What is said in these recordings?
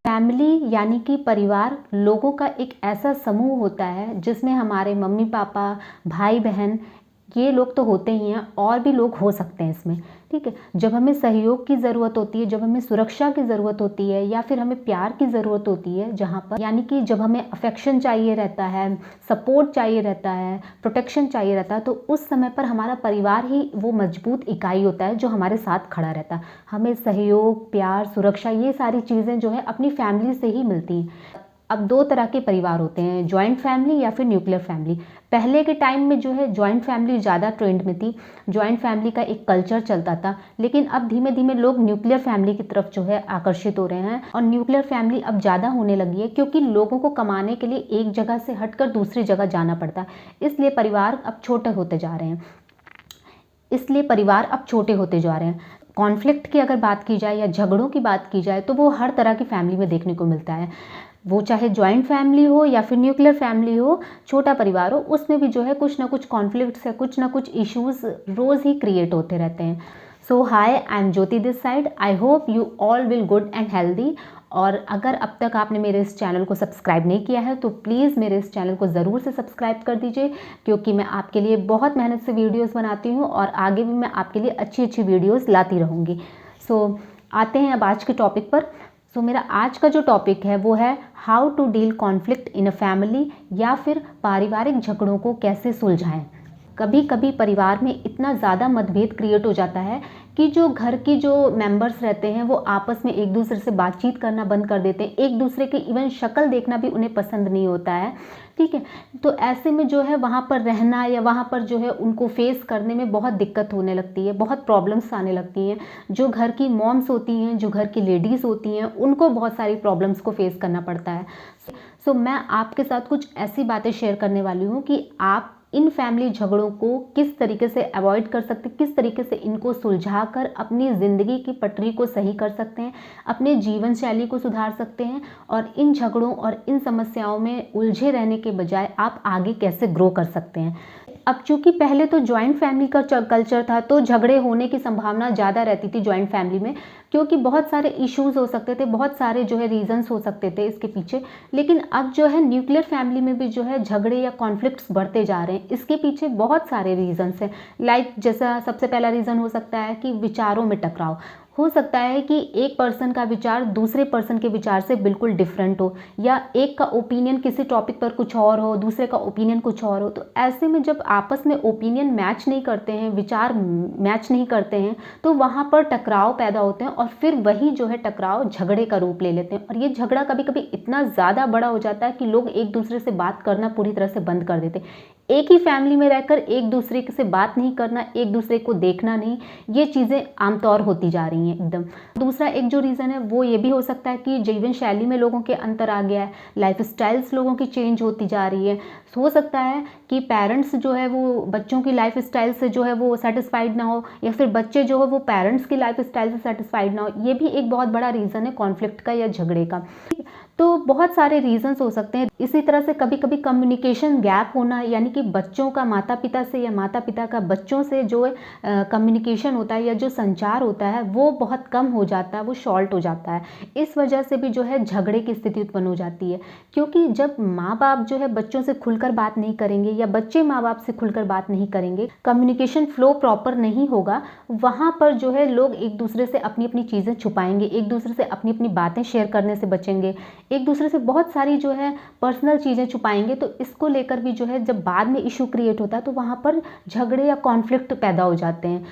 Family यानी कि परिवार लोगों का एक ऐसा समूह होता है जिसमें हमारे मम्मी पापा, भाई बहन, ये लोग तो होते ही हैं और भी लोग हो सकते हैं इसमें। ठीक है, जब हमें सहयोग की ज़रूरत होती है, जब हमें सुरक्षा की ज़रूरत होती है या फिर हमें प्यार की ज़रूरत होती है, जहाँ पर यानी कि जब हमें अफेक्शन चाहिए रहता है, सपोर्ट चाहिए रहता है, प्रोटेक्शन चाहिए रहता है, तो उस समय पर हमारा परिवार ही वो मजबूत इकाई होता है जो हमारे साथ खड़ा रहता है। हमें सहयोग, प्यार, सुरक्षा, ये सारी चीज़ें जो है अपनी फैमिली से ही मिलती हैं। अब दो तरह के परिवार होते हैं, जॉइंट फैमिली या फिर न्यूक्लियर फैमिली। पहले के टाइम में जो है जॉइंट फैमिली ज़्यादा ट्रेंड में थी, जॉइंट फैमिली का एक कल्चर चलता था, लेकिन अब धीमे धीमे लोग न्यूक्लियर फैमिली की तरफ जो है आकर्षित हो रहे हैं। और न्यूक्लियर फैमिली अब ज़्यादा होने लगी है क्योंकि लोगों को कमाने के लिए एक जगह से हटकर दूसरी जगह जाना पड़ता है, इसलिए परिवार अब छोटे होते जा रहे हैं। कॉन्फ्लिक्ट की अगर बात की जाए या झगड़ों की बात की जाए तो वो हर तरह की फैमिली में देखने को मिलता है, वो चाहे जॉइंट फैमिली हो या फिर न्यूक्लियर फैमिली हो, छोटा परिवार हो, उसमें भी जो है कुछ ना कुछ कॉन्फ्लिक्ट्स या कुछ ना कुछ इश्यूज रोज़ ही क्रिएट होते रहते हैं। So hi, I am Jyoti this side. I hope you all will good and healthy. और अगर अब तक आपने मेरे इस चैनल को सब्सक्राइब नहीं किया है तो प्लीज़ मेरे इस चैनल को ज़रूर से सब्सक्राइब कर दीजिए, क्योंकि मैं आपके लिए बहुत मेहनत से वीडियोस बनाती हूँ और आगे भी मैं आपके लिए अच्छी अच्छी वीडियोस लाती रहूँगी। सो आते हैं अब आज के टॉपिक पर। मेरा आज का जो टॉपिक है वो है how to deal conflict in a family, या फिर पारिवारिक झगड़ों को कैसे सुलझाएं। कभी कभी परिवार में इतना ज़्यादा मतभेद क्रिएट हो जाता है कि जो घर की जो मेंबर्स रहते हैं वो आपस में एक दूसरे से बातचीत करना बंद कर देते हैं, एक दूसरे की इवन शक्ल देखना भी उन्हें पसंद नहीं होता है। ठीक है, तो ऐसे में जो है वहाँ पर रहना या वहाँ पर जो है उनको फेस करने में बहुत दिक्कत होने लगती है, बहुत प्रॉब्लम्स आने लगती हैं। जो घर की मॉम्स होती हैं, जो घर की लेडीज़ होती हैं, उनको बहुत सारी प्रॉब्लम्स को फेस करना पड़ता है। मैं आपके साथ कुछ ऐसी बातें शेयर करने वाली हूँ कि आप इन फैमिली झगड़ों को किस तरीके से अवॉइड कर सकते हैं, किस तरीके से इनको सुलझा कर अपनी ज़िंदगी की पटरी को सही कर सकते हैं, अपने जीवन शैली को सुधार सकते हैं, और इन झगड़ों और इन समस्याओं में उलझे रहने के बजाय आप आगे कैसे ग्रो कर सकते हैं। अब चूंकि पहले तो जॉइंट फैमिली का कल्चर था तो झगड़े होने की संभावना ज़्यादा रहती थी जॉइंट फैमिली में, क्योंकि बहुत सारे इश्यूज हो सकते थे, बहुत सारे जो है रीजंस हो सकते थे इसके पीछे। लेकिन अब जो है न्यूक्लियर फैमिली में भी जो है झगड़े या कॉन्फ्लिक्ट्स बढ़ते जा रहे हैं, इसके पीछे बहुत सारे रीजंस हैं। लाइक जैसा सबसे पहला रीज़न हो सकता है कि विचारों में टकराव। हो सकता है कि एक पर्सन का विचार दूसरे पर्सन के विचार से बिल्कुल डिफरेंट हो, या एक का ओपिनियन किसी टॉपिक पर कुछ और हो, दूसरे का ओपिनियन कुछ और हो। तो ऐसे में जब आपस में ओपिनियन मैच नहीं करते हैं, विचार मैच नहीं करते हैं, तो वहाँ पर टकराव पैदा होते हैं और फिर वही जो है टकराव झगड़े का रूप ले लेते हैं। और ये झगड़ा कभी कभी इतना ज़्यादा बड़ा हो जाता है कि लोग एक दूसरे से बात करना पूरी तरह से बंद कर देते हैं। एक ही फैमिली में रहकर एक दूसरे से बात नहीं करना, एक दूसरे को देखना नहीं, ये चीज़ें आमतौर होती जा रही हैं एकदम। दूसरा एक जो रीज़न है वो ये भी हो सकता है कि जीवन शैली में लोगों के अंतर आ गया है, लाइफ स्टाइल्स लोगों की चेंज होती जा रही है। हो सकता है कि पेरेंट्स जो है वो बच्चों की लाइफ स्टाइल से जो है वो सेटिस्फाइड ना हो, या फिर बच्चे जो है वो पेरेंट्स की लाइफ स्टाइल से सेटिस्फाइड ना हो। ये भी एक बहुत बड़ा रीज़न है कॉन्फ्लिक्ट का या झगड़े का। तो बहुत सारे रीजंस हो सकते हैं। इसी तरह से कभी कभी कम्युनिकेशन गैप होना, यानी कि बच्चों का माता पिता से या माता पिता का बच्चों से जो कम्युनिकेशन होता है या जो संचार होता है वो बहुत कम हो जाता है, वो शॉर्ट हो जाता है। इस वजह से भी जो है झगड़े की स्थिति उत्पन्न हो जाती है, क्योंकि जब माँ बाप जो है बच्चों से खुलकर बात नहीं करेंगे या बच्चे माँ बाप से खुलकर बात नहीं करेंगे, कम्युनिकेशन फ्लो प्रॉपर नहीं होगा, वहाँ पर जो है लोग एक दूसरे से अपनी अपनी चीज़ें छुपाएंगे, एक दूसरे से अपनी अपनी बातें शेयर करने से बचेंगे, एक दूसरे से बहुत सारी जो है पर्सनल चीज़ें छुपाएंगे। तो इसको लेकर भी जो है जब बाद में इशू क्रिएट होता है तो वहाँ पर झगड़े या कॉन्फ्लिक्ट पैदा हो जाते हैं।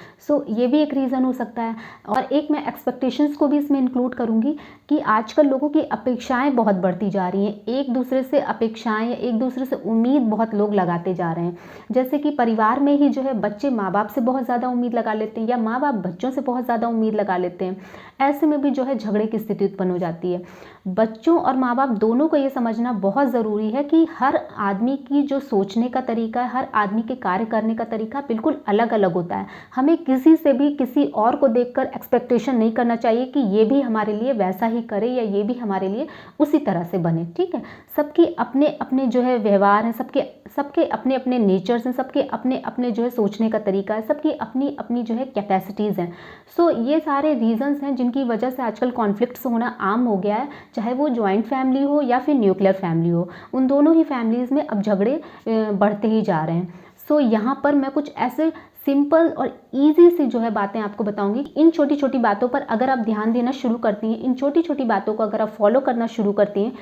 ये भी एक रीज़न हो सकता है। और एक मैं एक्सपेक्टेशंस को भी इसमें इंक्लूड करूँगी कि आजकल लोगों की अपेक्षाएं बहुत बढ़ती जा रही हैं, एक दूसरे से अपेक्षाएं या एक दूसरे से उम्मीद बहुत लोग लगाते जा रहे हैं। जैसे कि परिवार में ही जो है बच्चे माँ बाप से बहुत ज़्यादा उम्मीद लगा लेते हैं, या माँ बाप बच्चों से बहुत ज़्यादा उम्मीद लगा लेते हैं। ऐसे में भी जो है झगड़े की स्थिति उत्पन्न हो जाती है। बच्चों और माँ बाप दोनों को ये समझना बहुत ज़रूरी है कि हर आदमी की जो सोचने का तरीका है, हर आदमी के कार्य करने का तरीका बिल्कुल अलग अलग होता है। हमें किसी से भी किसी और को देखकर एक्सपेक्टेशन नहीं करना चाहिए कि ये भी हमारे लिए वैसा ही करे या ये भी हमारे लिए उसी तरह से बने। ठीक है, सबकी अपने अपने जो है व्यवहार हैं, सबके अपने अपने नेचर्स हैं, सबके अपने अपने जो है सोचने का तरीका है, सबकी अपनी अपनी जो है कैपेसिटीज़ हैं। सो ये सारे रीजंस हैं जिनकी वजह से आजकल कॉन्फ्लिक्ट्स होना आम हो गया है, चाहे वो जॉइंट फैमिली हो या फिर न्यूक्लियर फैमिली हो। उन दोनों ही फैमिलीज़ में अब झगड़े बढ़ते ही जा रहे हैं। सो यहाँ पर मैं कुछ ऐसे सिंपल और इजी सी जो है बातें आपको बताऊंगी। इन छोटी छोटी बातों पर अगर आप ध्यान देना शुरू करती हैं, इन छोटी छोटी बातों को अगर आप फॉलो करना शुरू करती हैं,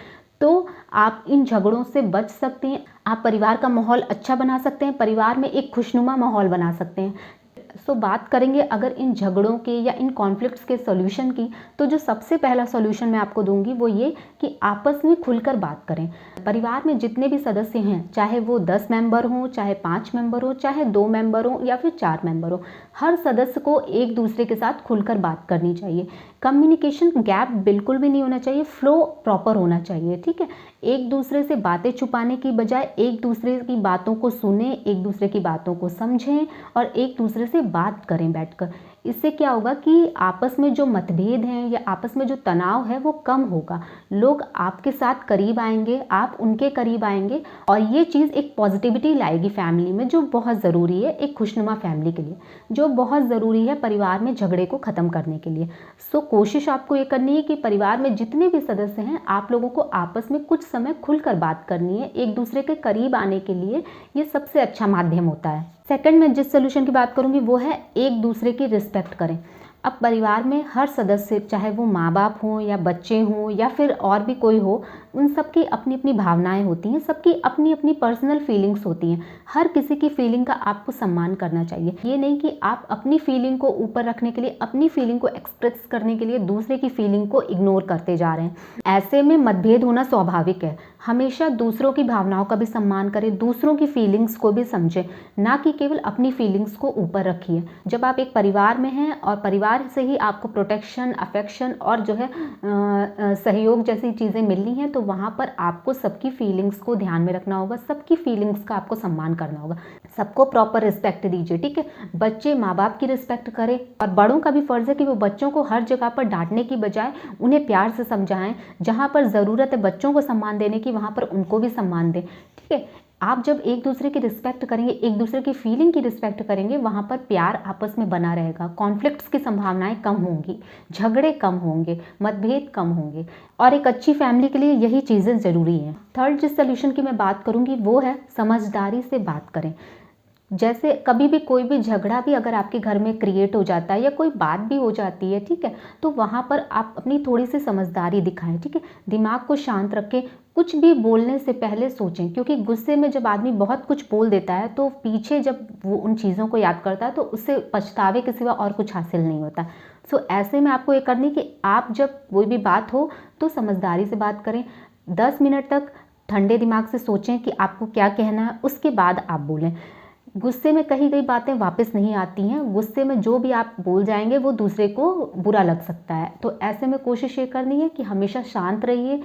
तो आप इन झगड़ों से बच सकते हैं। आप परिवार का माहौल अच्छा बना सकते हैं, परिवार में एक खुशनुमा माहौल बना सकते हैं। सो बात करेंगे अगर इन झगड़ों के या इन कॉन्फ्लिक्ट्स के सॉल्यूशन की, तो जो सबसे पहला सॉल्यूशन मैं आपको दूंगी वो ये कि आपस में खुलकर बात करें। परिवार में जितने भी सदस्य हैं, चाहे वो 10 मेंबर हों, चाहे 5 मेंबर हो, चाहे 2 मेंबर हो या फिर 4 मेंबर हो, हर सदस्य को एक दूसरे के साथ खुलकर बात करनी चाहिए। कम्युनिकेशन गैप बिल्कुल भी नहीं होना चाहिए, फ्लो प्रॉपर होना चाहिए। ठीक है, एक दूसरे से बातें छुपाने की बजाय एक दूसरे की बातों को सुने, एक दूसरे की बातों को समझें और एक दूसरे से बात करें बैठकर। इससे क्या होगा कि आपस में जो मतभेद हैं या आपस में जो तनाव है वो कम होगा। लोग आपके साथ करीब आएंगे, आप उनके करीब आएंगे और ये चीज़ एक पॉजिटिविटी लाएगी फैमिली में, जो बहुत ज़रूरी है एक खुशनुमा फैमिली के लिए, जो बहुत ज़रूरी है परिवार में झगड़े को ख़त्म करने के लिए। सो कोशिश आपको ये करनी है कि परिवार में जितने भी सदस्य हैं, आप लोगों को आपस में कुछ समय खुलकर बात करनी है। एक दूसरे के करीब आने के लिए ये सबसे अच्छा माध्यम होता है। सेकंड, मैं जिस सोल्यूशन की बात करूंगी वो है एक दूसरे की रिस्पेक्ट करें। अब परिवार में हर सदस्य, चाहे वो माँ बाप हों या बच्चे हों या फिर और भी कोई हो, उन सबकी अपनी अपनी भावनाएं होती हैं, सबकी अपनी अपनी पर्सनल फीलिंग्स होती हैं। हर किसी की फीलिंग का आपको सम्मान करना चाहिए। ये नहीं कि आप अपनी फीलिंग को ऊपर रखने के लिए, अपनी फीलिंग को एक्सप्रेस करने के लिए दूसरे की फीलिंग को इग्नोर करते जा रहे हैं। ऐसे में मतभेद होना स्वाभाविक है। हमेशा दूसरों की भावनाओं का भी सम्मान करें, दूसरों की फीलिंग्स को भी समझें, ना कि केवल अपनी फीलिंग्स को ऊपर रखिए। जब आप एक परिवार में हैं और परिवार से ही आपको प्रोटेक्शन, अफेक्शन और जो है सहयोग जैसी चीज़ें मिलनी हैं, तो वहाँ पर आपको सबकी फीलिंग्स को ध्यान में रखना होगा, सबकी फीलिंग्स का आपको सम्मान करना होगा, सबको प्रॉपर रिस्पेक्ट दीजिए। ठीक है, बच्चे माँ बाप की रिस्पेक्ट करें और बड़ों का भी फर्ज है कि वो बच्चों को हर जगह पर डांटने की बजाय उन्हें प्यार से समझाएं। जहाँ पर ज़रूरत है बच्चों को सम्मान देने की, वहाँ पर उनको भी सम्मान दें। ठीक है, आप जब एक दूसरे की रिस्पेक्ट करेंगे, एक दूसरे की फीलिंग की रिस्पेक्ट करेंगे, वहाँ पर प्यार आपस में बना रहेगा, कॉन्फ्लिक्ट्स की संभावनाएं कम होंगी, झगड़े कम होंगे, मतभेद कम होंगे और एक अच्छी फैमिली के लिए यही चीज़ें ज़रूरी हैं। थर्ड जिस सोल्यूशन की मैं बात करूँगी वो है समझदारी से बात करें। जैसे कभी भी कोई भी झगड़ा भी अगर आपके घर में क्रिएट हो जाता है या कोई बात भी हो जाती है, ठीक है, तो वहाँ पर आप अपनी थोड़ी सी समझदारी दिखाएं। ठीक है, दिमाग को शांत रखें, कुछ भी बोलने से पहले सोचें, क्योंकि गुस्से में जब आदमी बहुत कुछ बोल देता है तो पीछे जब वो उन चीज़ों को याद करता है तो उससे पछतावे के सिवा और कुछ हासिल नहीं होता। सो ऐसे में आपको ये करनी कि आप जब कोई भी बात हो तो समझदारी से बात करें। 10 मिनट तक ठंडे दिमाग से सोचें कि आपको क्या कहना है, उसके बाद आप बोलें। गुस्से में कही गई बातें वापस नहीं आती हैं, गुस्से में जो भी आप बोल जाएंगे वो दूसरे को बुरा लग सकता है। तो ऐसे में कोशिश ये करनी है कि हमेशा शांत रहिए,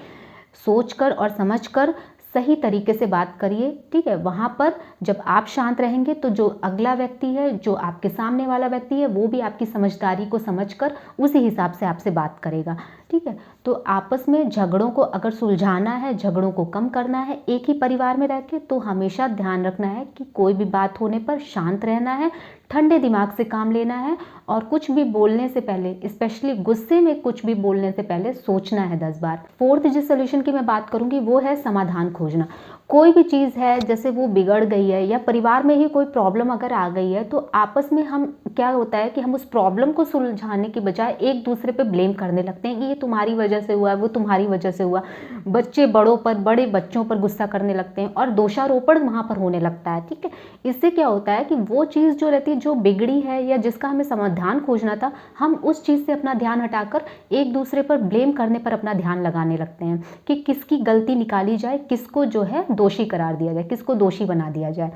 सोचकर और समझकर सही तरीके से बात करिए। ठीक है, वहाँ पर जब आप शांत रहेंगे तो जो अगला व्यक्ति है, जो आपके सामने वाला व्यक्ति है, वो भी आपकी समझदारी को समझकर उसी हिसाब से आपसे बात करेगा। ठीक है, तो आपस में झगड़ों को अगर सुलझाना है, झगड़ों को कम करना है एक ही परिवार में रह के, तो हमेशा ध्यान रखना है कि कोई भी बात होने पर शांत रहना है, ठंडे दिमाग से काम लेना है और कुछ भी बोलने से पहले, स्पेशली गुस्से में कुछ भी बोलने से पहले सोचना है 10 बार। फोर्थ जिस सोल्यूशन की मैं बात करूंगी वो है समाधान खोजना। कोई भी चीज़ है, जैसे वो बिगड़ गई है या परिवार में ही कोई प्रॉब्लम अगर आ गई है, तो आपस में हम क्या होता है कि हम उस प्रॉब्लम को सुलझाने की बजाय एक दूसरे पे ब्लेम करने लगते हैं कि ये तुम्हारी वजह से हुआ, वो तुम्हारी वजह से हुआ। बच्चे बड़ों पर, बड़े बच्चों पर गुस्सा करने लगते हैं और दोषारोपण वहाँ पर होने लगता है। ठीक है, इससे क्या होता है कि वो चीज़ जो रहती है, जो बिगड़ी है या जिसका हमें समाधान खोजना था, हम उस चीज़ से अपना ध्यान हटाकर एक दूसरे पर ब्लेम करने पर अपना ध्यान लगाने लगते हैं कि किसकी गलती निकाली जाए, किसको जो है दोषी करार दिया जाए, किसको दोषी बना दिया जाए।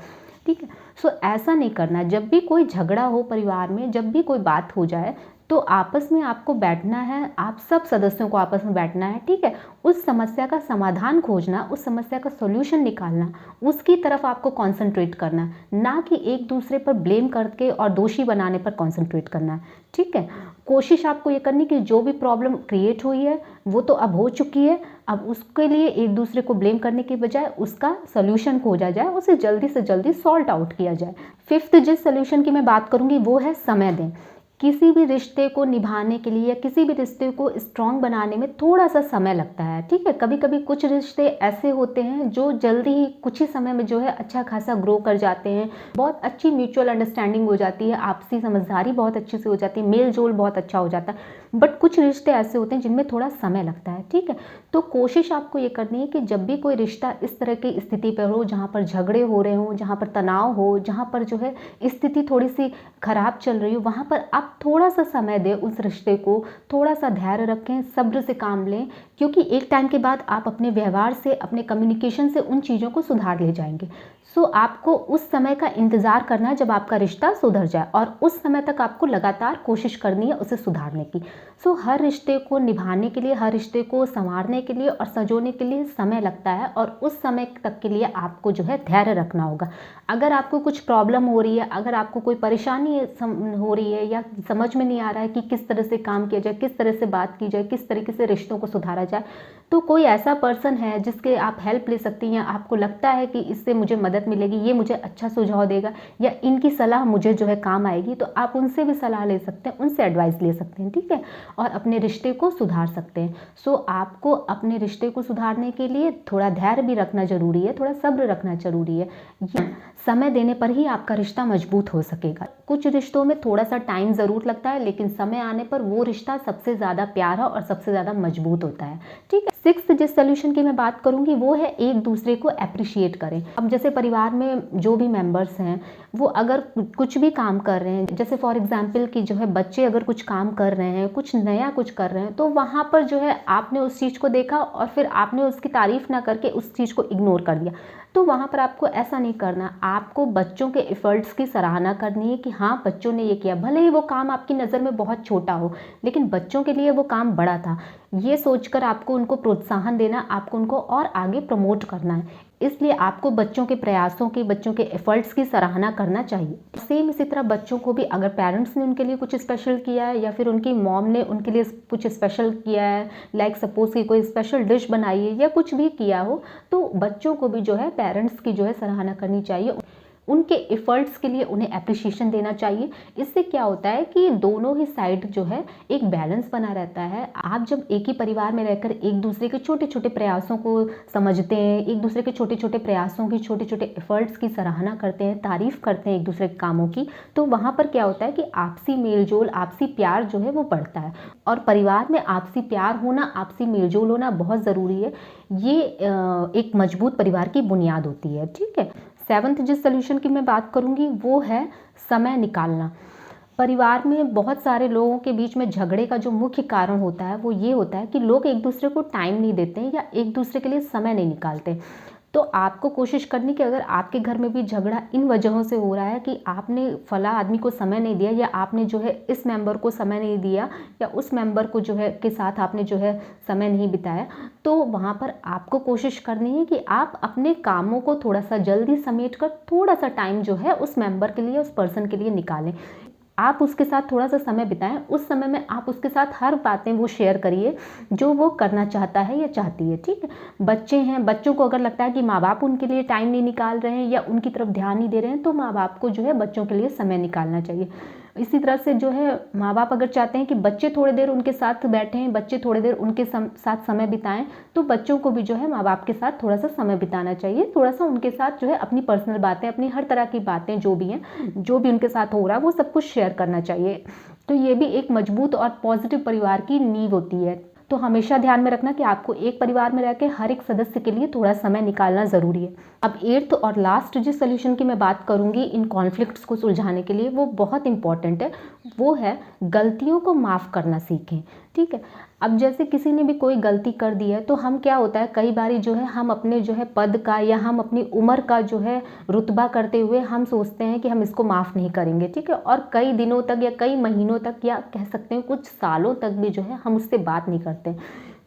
ठीक है, सो ऐसा नहीं करना। जब भी कोई झगड़ा हो परिवार में, जब भी कोई बात हो जाए, तो आपस में आपको बैठना है, आप सब सदस्यों को आपस में बैठना है, ठीक है। उस समस्या का समाधान खोजना, उस समस्या का सॉल्यूशन निकालना, उसकी तरफ आपको कॉन्सेंट्रेट करना है, ना कि एक दूसरे पर ब्लेम करके और दोषी बनाने पर कॉन्सेंट्रेट करना है, ठीक है। कोशिश आपको ये करनी कि जो भी प्रॉब्लम क्रिएट हुई है वो तो अब हो चुकी है, अब उसके लिए एक दूसरे को ब्लेम करने के बजाय उसका सॉल्यूशन खोजा जाए, उसे जल्दी से जल्दी सॉल्ट आउट किया जाए। फिफ्थ जिस सॉल्यूशन की मैं बात करूँगी वो है समय दें। किसी भी रिश्ते को निभाने के लिए या किसी भी रिश्ते को स्ट्रॉन्ग बनाने में थोड़ा सा समय लगता है, ठीक है। कभी कभी कुछ रिश्ते ऐसे होते हैं जो जल्दी ही कुछ ही समय में जो है अच्छा खासा ग्रो कर जाते हैं, बहुत अच्छी म्यूचुअल अंडरस्टैंडिंग हो जाती है, आपसी समझदारी बहुत अच्छे से हो जाती है, मेल जोल बहुत अच्छा हो जाता है। बट कुछ रिश्ते ऐसे होते हैं जिनमें थोड़ा समय लगता है, ठीक है। तो कोशिश आपको ये करनी है कि जब भी कोई रिश्ता इस तरह की स्थिति पर हो, जहाँ पर झगड़े हो रहे हों, जहाँ पर तनाव हो, जहाँ पर जो है स्थिति थोड़ी सी खराब चल रही हो, वहाँ पर आप थोड़ा सा समय दें उस रिश्ते को, थोड़ा सा धैर्य रखें, सब्र से काम लें, क्योंकि एक टाइम के बाद आप अपने व्यवहार से, अपने कम्युनिकेशन से उन चीज़ों को सुधार ले जाएंगे। सो आपको उस समय का इंतज़ार करना है जब आपका रिश्ता सुधर जाए, और उस समय तक आपको लगातार कोशिश करनी है उसे सुधारने की। सो हर रिश्ते को निभाने के लिए, हर रिश्ते को संवारने के लिए और संजोने के लिए समय लगता है, और उस समय तक के लिए आपको जो है धैर्य रखना होगा। अगर आपको कुछ प्रॉब्लम हो रही है, अगर आपको कोई परेशानी हो रही है, या समझ में नहीं आ रहा है कि किस तरह से काम किया जाए, किस तरह से बात की जाए, किस तरीके से रिश्तों को सुधारा जाए, तो कोई ऐसा पर्सन है जिसके आप हेल्प ले सकती हैं, आपको लगता है कि इससे मुझे मदद मिलेगी, ये मुझे अच्छा सुझाव देगा, या इनकी सलाह मुझे जो है काम आएगी, तो आप उनसे भी सलाह ले सकते हैं, उनसे एडवाइस ले सकते हैं, ठीक है, और अपने रिश्ते को सुधार सकते हैं। सो आपको अपने रिश्ते को सुधारने के लिए थोड़ा धैर्य भी रखना जरूरी है, थोड़ा सब्र रखना जरूरी है। समय देने पर ही आपका रिश्ता मजबूत हो सकेगा। कुछ रिश्तों में थोड़ा सा टाइम ज़रूर लगता है, लेकिन समय आने पर वो रिश्ता सबसे ज़्यादा प्यारा और सबसे ज़्यादा मजबूत होता है, ठीक है। सिक्स्थ जिस सोल्यूशन की मैं बात करूंगी वो है एक दूसरे को अप्रिशिएट करें। अब जैसे परिवार में जो भी मेंबर्स हैं वो अगर कुछ भी काम कर रहे हैं, जैसे फॉर एग्जांपल कि जो है बच्चे अगर कुछ काम कर रहे हैं, कुछ नया कुछ कर रहे हैं, तो वहाँ पर जो है आपने उस चीज़ को देखा और फिर आपने उसकी तारीफ ना करके उस चीज़ को इग्नोर कर दिया, तो वहाँ पर आपको ऐसा नहीं करना। आपको बच्चों के एफर्ट्स की सराहना करनी है कि हाँ बच्चों ने ये किया, भले ही वो काम आपकी नज़र में बहुत छोटा हो, लेकिन बच्चों के लिए वो काम बड़ा था। ये सोचकर आपको उनको प्रोत्साहन देना, आपको उनको और आगे प्रमोट करना है। इसलिए आपको बच्चों के प्रयासों की, बच्चों के एफर्ट्स की सराहना करना चाहिए। सेम इसी तरह बच्चों को भी, अगर पेरेंट्स ने उनके लिए कुछ स्पेशल किया है या फिर उनकी मॉम ने उनके लिए कुछ स्पेशल किया है, लाइक सपोज कि कोई स्पेशल डिश बनाई है या कुछ भी किया हो, तो बच्चों को भी जो है पेरेंट्स की जो है सराहना करनी चाहिए, उनके एफर्ट्स के लिए उन्हें अप्रिशिएशन देना चाहिए। इससे क्या होता है कि दोनों ही साइड जो है एक बैलेंस बना रहता है। आप जब एक ही परिवार में रहकर एक दूसरे के छोटे छोटे प्रयासों को समझते हैं, एक दूसरे के छोटे छोटे प्रयासों की, छोटे छोटे एफर्ट्स की सराहना करते हैं, तारीफ करते हैं एक दूसरे के कामों की, तो वहाँ पर क्या होता है कि आपसी मेलजोल, आपसी प्यार जो है वो बढ़ता है। और परिवार में आपसी प्यार होना, आपसी मेलजोल होना बहुत ज़रूरी है। ये एक मजबूत परिवार की बुनियाद होती है, ठीक है। सेवंथ जिस सोल्यूशन की मैं बात करूंगी वो है समय निकालना। परिवार में बहुत सारे लोगों के बीच में झगड़े का जो मुख्य कारण होता है वो ये होता है कि लोग एक दूसरे को टाइम नहीं देते हैं या एक दूसरे के लिए समय नहीं निकालते। तो आपको कोशिश करनी कि अगर आपके घर में भी झगड़ा इन वजहों से हो रहा है कि आपने फला आदमी को समय नहीं दिया, या आपने जो है इस मेंबर को समय नहीं दिया, या उस मेंबर को जो है के साथ आपने जो है समय नहीं बिताया, तो वहाँ पर आपको कोशिश करनी है कि आप अपने कामों को थोड़ा सा जल्दी समेट कर थोड़ा सा टाइम जो है उस मेंबर के लिए, उस पर्सन के लिए निकालें। आप उसके साथ थोड़ा सा समय बिताएं। उस समय में आप उसके साथ हर बातें वो शेयर करिए जो वो करना चाहता है या चाहती है, ठीक है। बच्चे हैं, बच्चों को अगर लगता है कि माँ बाप उनके लिए टाइम नहीं निकाल रहे हैं या उनकी तरफ ध्यान नहीं दे रहे हैं, तो माँ बाप को जो है बच्चों के लिए समय निकालना चाहिए। इसी तरह से जो है माँ बाप अगर चाहते हैं कि बच्चे थोड़ी देर उनके साथ बैठें, बच्चे थोड़ी देर उनके साथ समय बिताएं, तो बच्चों को भी जो है माँ बाप के साथ थोड़ा सा समय बिताना चाहिए। थोड़ा सा उनके साथ जो है अपनी पर्सनल बातें, अपनी हर तरह की बातें जो भी हैं, जो भी उनके साथ हो रहा है वो सब कुछ शेयर करना चाहिए। तो ये भी एक मजबूत और पॉजिटिव परिवार की नींव होती है। तो हमेशा ध्यान में रखना कि आपको एक परिवार में रहकर हर एक सदस्य के लिए थोड़ा समय निकालना ज़रूरी है। अब एट्थ और लास्ट जिस सोल्यूशन की मैं बात करूंगी इन कॉन्फ्लिक्ट्स को सुलझाने के लिए, वो बहुत इंपॉर्टेंट है। वो है गलतियों को माफ़ करना सीखें, ठीक है। अब जैसे किसी ने भी कोई गलती कर दी है तो हम क्या होता है, कई बारी जो है हम अपने जो है पद का या हम अपनी उम्र का जो है रुतबा करते हुए हम सोचते हैं कि हम इसको माफ़ नहीं करेंगे, ठीक है, और कई दिनों तक या कई महीनों तक या कह सकते हैं कुछ सालों तक भी जो है हम उससे बात नहीं करते।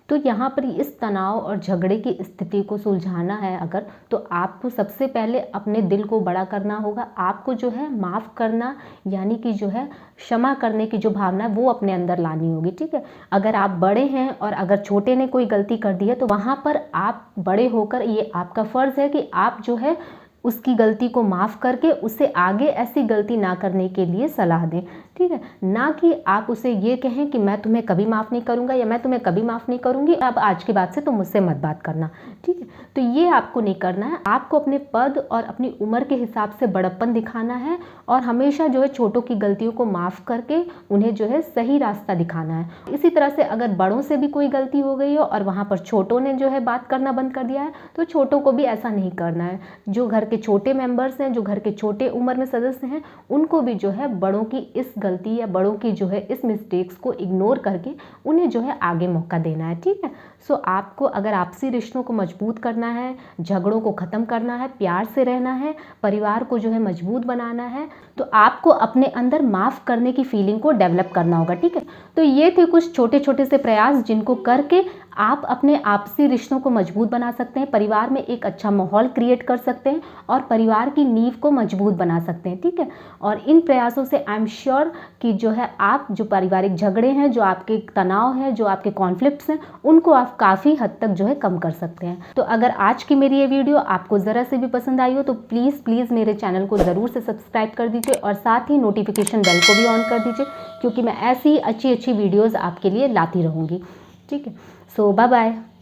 तो यहाँ पर इस तनाव और झगड़े की स्थिति को सुलझाना है अगर, तो आपको सबसे पहले अपने दिल को बड़ा करना होगा। आपको जो है माफ़ करना यानी कि जो है क्षमा करने की जो भावना है वो अपने अंदर लानी होगी, ठीक है। अगर आप बड़े हैं और अगर छोटे ने कोई गलती कर दी है तो वहाँ पर आप बड़े होकर ये आपका फ़र्ज़ है कि आप जो है उसकी गलती को माफ़ करके उसे आगे ऐसी गलती ना करने के लिए सलाह दें, ठीक है। ना कि आप उसे ये कहें कि मैं तुम्हें कभी माफ़ नहीं करूँगा या मैं तुम्हें कभी माफ़ नहीं करूँगी, अब आज के बाद से तुम मुझसे मत बात करना, ठीक है। तो ये आपको नहीं करना है। आपको अपने पद और अपनी उम्र के हिसाब से बड़प्पन दिखाना है और हमेशा जो है छोटों की गलतियों को माफ़ करके उन्हें जो है सही रास्ता दिखाना है। इसी तरह से अगर बड़ों से भी कोई गलती हो गई हो और वहाँ पर छोटों ने जो है बात करना बंद कर दिया है तो छोटों को भी ऐसा नहीं करना है। जो घर के छोटे मेंबर्स हैं, जो घर के छोटे उम्र में सदस्य हैं, उनको भी जो है बड़ों की इस गलती या बड़ों की जो है इस मिस्टेक्स को इग्नोर करके उन्हें जो है आगे मौका देना है, ठीक है। सो आपको अगर आपसी रिश्तों को मजबूत करना है, झगड़ों को ख़त्म करना है, प्यार से रहना है, परिवार को जो है मजबूत बनाना है, तो आपको अपने अंदर माफ़ करने की फीलिंग को डेवलप करना होगा, ठीक है। तो ये थे कुछ छोटे छोटे से प्रयास जिनको करके आप अपने आपसी रिश्तों को मजबूत बना सकते हैं, परिवार में एक अच्छा माहौल क्रिएट कर सकते हैं और परिवार की नींव को मजबूत बना सकते हैं, ठीक है। और इन प्रयासों से आई एम श्योर कि जो है आप जो पारिवारिक झगड़े हैं, जो आपके तनाव हैं, जो आपके कॉन्फ्लिक्ट्स हैं, उनको आप काफ़ी हद तक जो है कम कर सकते हैं। तो अगर आज की मेरी ये वीडियो आपको ज़रा से भी पसंद आई हो तो प्लीज़ मेरे चैनल को ज़रूर से सब्सक्राइब कर दीजिए और साथ ही नोटिफिकेशन बेल को भी ऑन कर दीजिए, क्योंकि मैं ऐसी अच्छी वीडियोज़ आपके लिए लाती रहूँगी, ठीक है। सो बाय बाय।